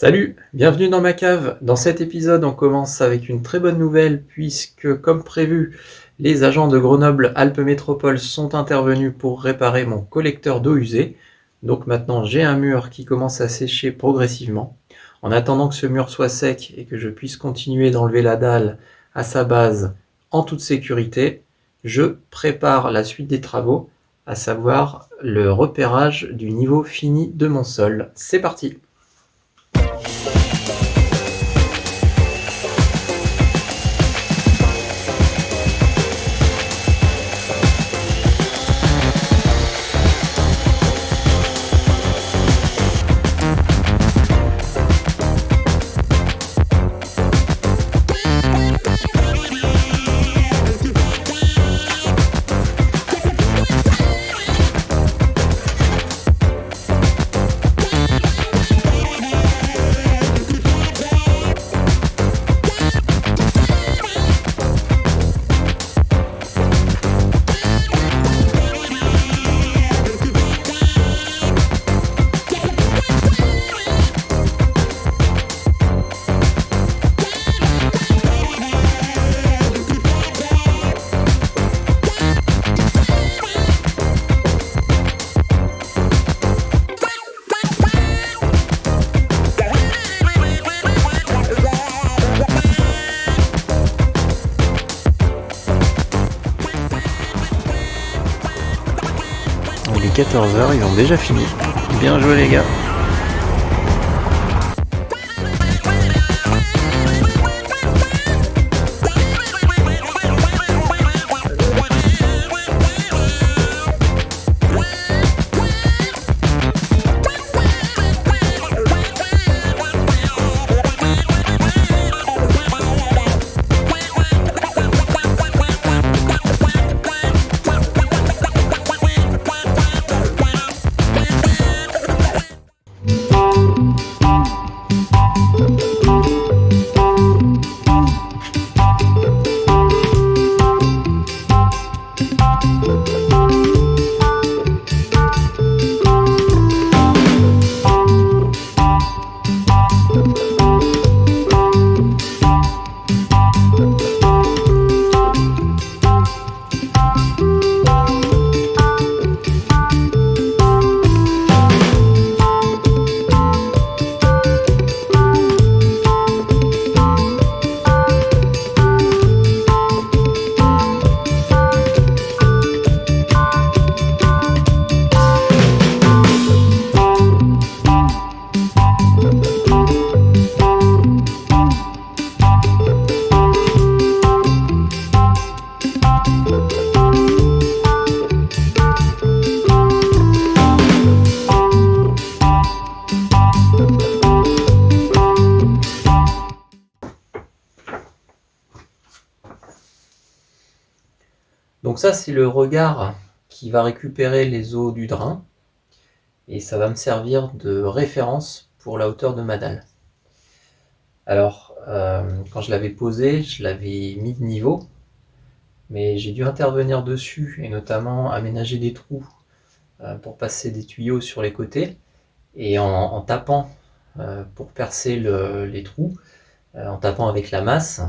Salut, bienvenue dans ma cave. Dans cet épisode, on commence avec une très bonne nouvelle puisque, comme prévu, les agents de Grenoble-Alpes Métropole sont intervenus pour réparer mon collecteur d'eau usée. Donc maintenant, j'ai un mur qui commence à sécher progressivement. En attendant que ce mur soit sec et que je puisse continuer d'enlever la dalle à sa base en toute sécurité, je prépare la suite des travaux, à savoir le repérage du niveau fini de mon sol. C'est parti! Il est 14h, ils ont déjà fini. Bien joué les gars. Donc ça, c'est le regard qui va récupérer les eaux du drain et ça va me servir de référence pour la hauteur de ma dalle. Alors, quand je l'avais posé, je l'avais mis de niveau, mais j'ai dû intervenir dessus et notamment aménager des trous pour passer des tuyaux sur les côtés. Et en tapant pour percer les trous, en tapant avec la masse,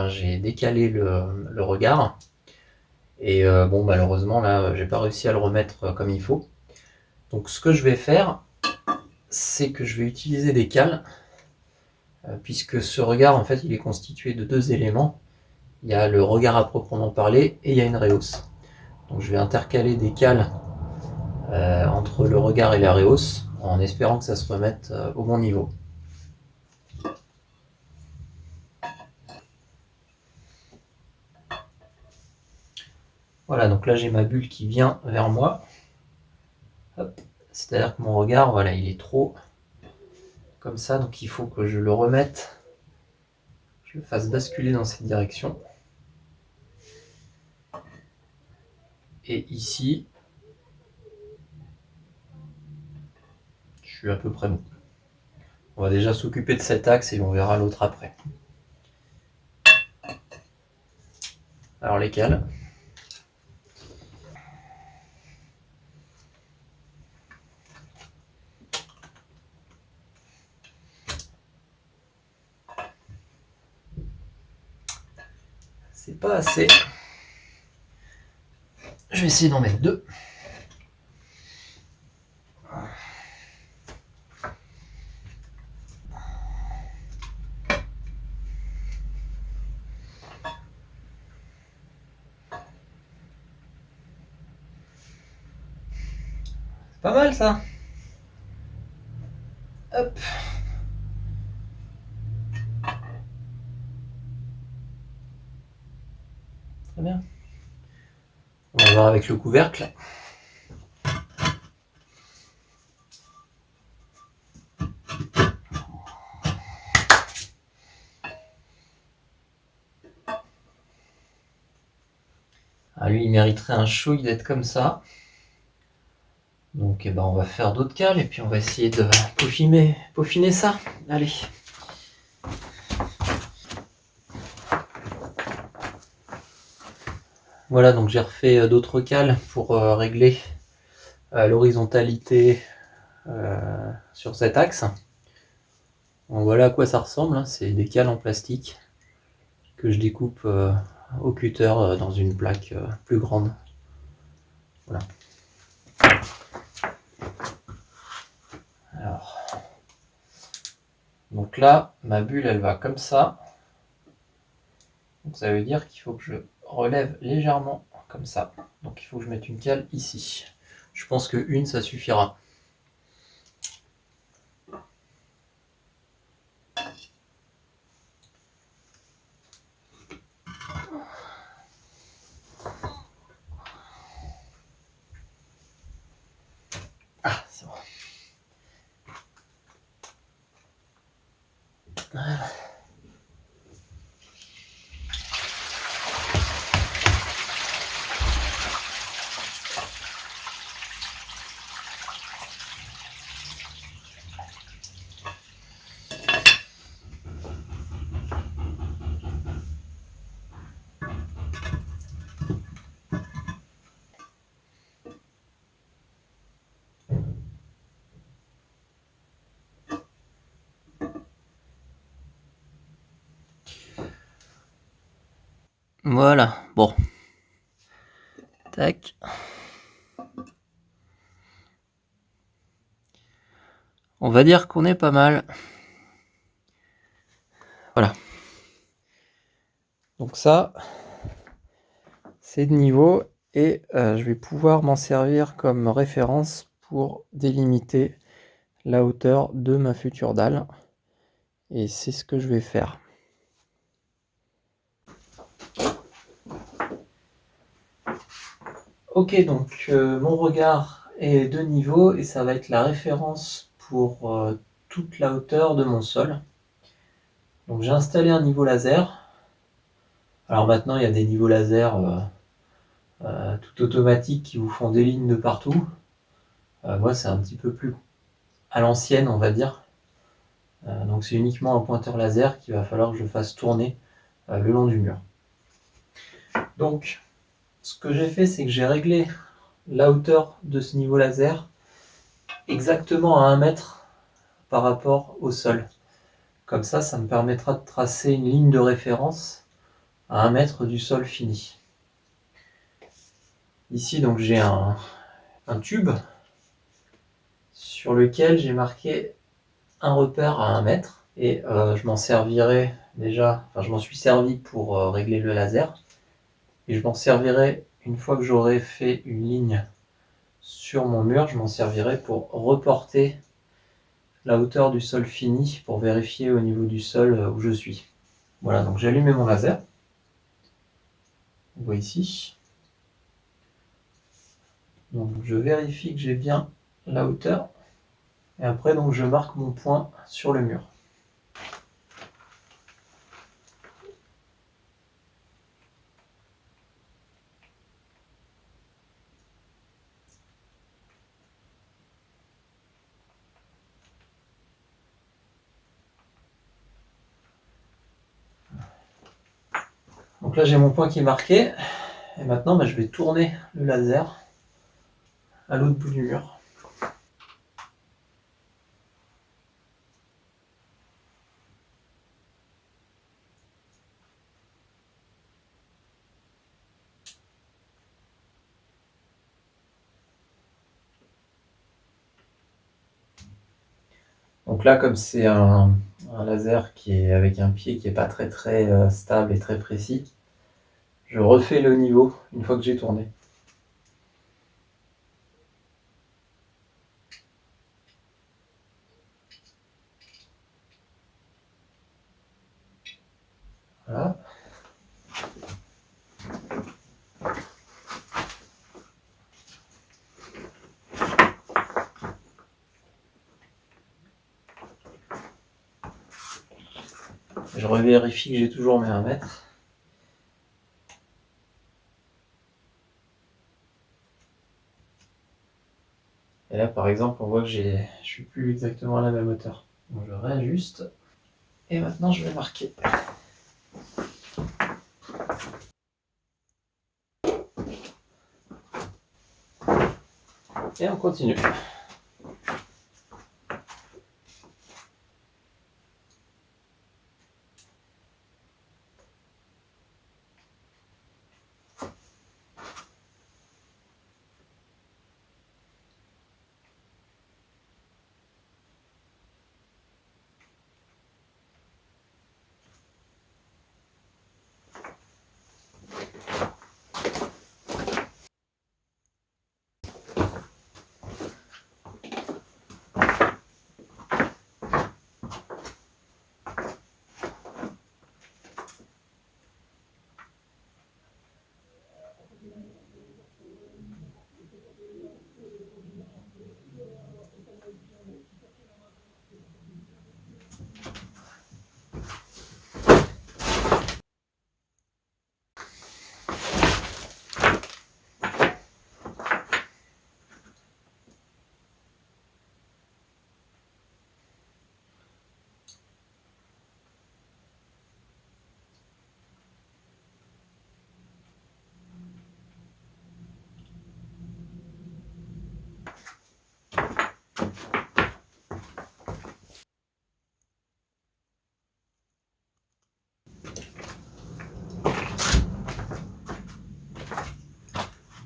j'ai décalé le regard. Et bon, malheureusement, là, j'ai pas réussi à le remettre comme il faut. Donc, ce que je vais faire, c'est que je vais utiliser des cales, puisque ce regard, en fait, il est constitué de deux éléments. Il y a le regard à proprement parler et il y a une réhausse. Donc, je vais intercaler des cales entre le regard et la réhausse, en espérant que ça se remette au bon niveau. Voilà, donc là j'ai ma bulle qui vient vers moi. C'est-à-dire que mon regard, voilà, il est trop comme ça, donc il faut que je le remette, je le fasse basculer dans cette direction. Et ici, je suis à peu près bon. On va déjà s'occuper de cet axe et on verra l'autre après. Alors les cales. c'est pas assez. Je vais essayer d'en mettre 2. C'est pas mal ça. Hop. Très bien. On va voir avec le couvercle. Ah, lui, il mériterait un chouille d'être comme ça. Donc eh ben, on va faire d'autres cales et puis on va essayer de peaufiner ça. Allez. Voilà, donc j'ai refait d'autres cales pour régler l'horizontalité sur cet axe. Donc voilà à quoi ça ressemble, hein. C'est des cales en plastique que je découpe au cutter dans une plaque plus grande. Voilà. Alors, donc là, ma bulle, elle va comme ça. Donc ça veut dire qu'il faut que je relève légèrement comme ça. Donc il faut que je mette une cale ici. Je pense que une, ça suffira. Ah, c'est bon. Voilà. Voilà, bon. Tac. On va dire qu'on est pas mal. Voilà. Donc ça, c'est de niveau et je vais pouvoir m'en servir comme référence pour délimiter la hauteur de ma future dalle. Et c'est ce que je vais faire. Ok, donc mon regard est de niveau et ça va être la référence pour toute la hauteur de mon sol. Donc j'ai installé un niveau laser. Alors maintenant il y a des niveaux laser tout automatiques qui vous font des lignes de partout. Moi c'est un petit peu plus à l'ancienne on va dire. Donc c'est uniquement un pointeur laser qu'il va falloir que je fasse tourner le long du mur. Donc ce que j'ai fait c'est que j'ai réglé la hauteur de ce niveau laser exactement à 1 mètre par rapport au sol. Comme ça me permettra de tracer une ligne de référence à 1 mètre du sol fini. Ici donc j'ai un tube sur lequel j'ai marqué un repère à 1 mètre et je m'en servirai déjà, enfin je m'en suis servi pour régler le laser et je m'en servirai une fois que j'aurai fait une ligne sur mon mur, je m'en servirai pour reporter la hauteur du sol fini pour vérifier au niveau du sol où je suis. Voilà, donc j'ai allumé mon laser. On voit ici. Donc je vérifie que j'ai bien la hauteur. Et après, donc, je marque mon point sur le mur. Donc là, j'ai mon point qui est marqué. Et maintenant, je vais tourner le laser à l'autre bout du mur. Donc là, comme c'est un laser qui est avec un pied qui est pas très stable et très précis, je refais le niveau une fois que j'ai tourné. Voilà. Je revérifie que j'ai toujours mes 1 mètre. Et là, par exemple, on voit que je suis plus exactement à la même hauteur. Donc je réajuste. Et maintenant, je vais marquer. Et on continue.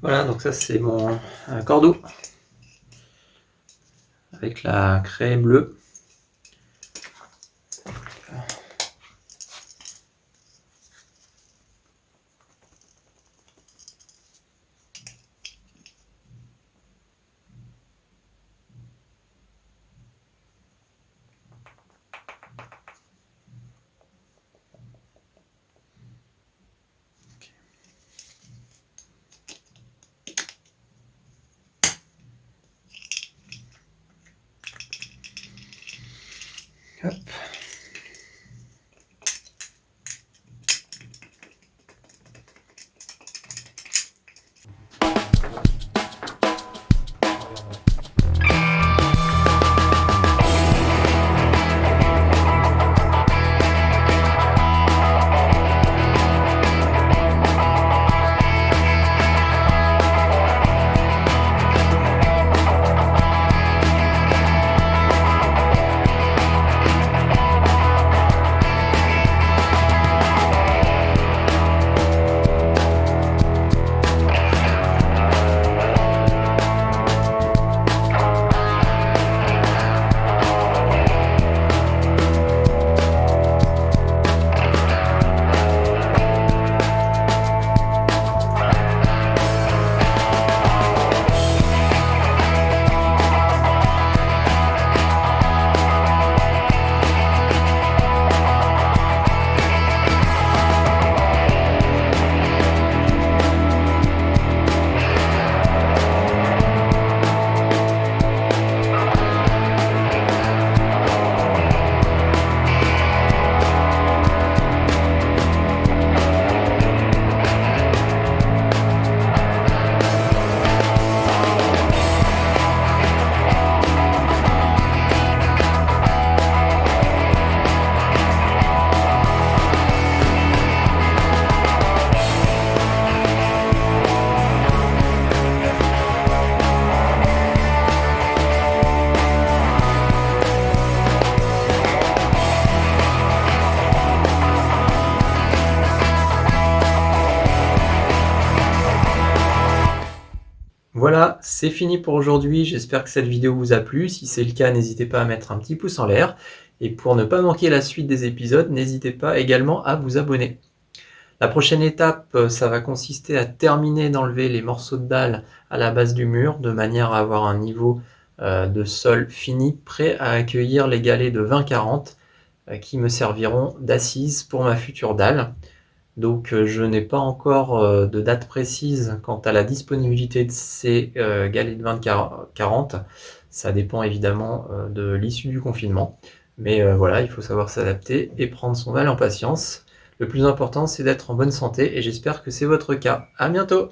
Voilà, donc ça c'est mon cordeau avec la craie bleue. Hop. Voilà, Voilà, c'est fini pour aujourd'hui. J'espère que cette vidéo vous a plu. Si c'est le cas, n'hésitez pas à mettre un petit pouce en l'air. Et pour ne pas manquer la suite des épisodes, n'hésitez pas également à vous abonner. La prochaine étape, ça va consister à terminer d'enlever les morceaux de dalle à la base du mur, de manière à avoir un niveau de sol fini, prêt à accueillir les galets de 20-40 qui me serviront d'assise pour ma future dalle. Donc je n'ai pas encore de date précise quant à la disponibilité de ces galets de 20-40. Ça dépend évidemment de l'issue du confinement. Mais voilà, il faut savoir s'adapter et prendre son mal en patience. Le plus important, c'est d'être en bonne santé et j'espère que c'est votre cas. À bientôt!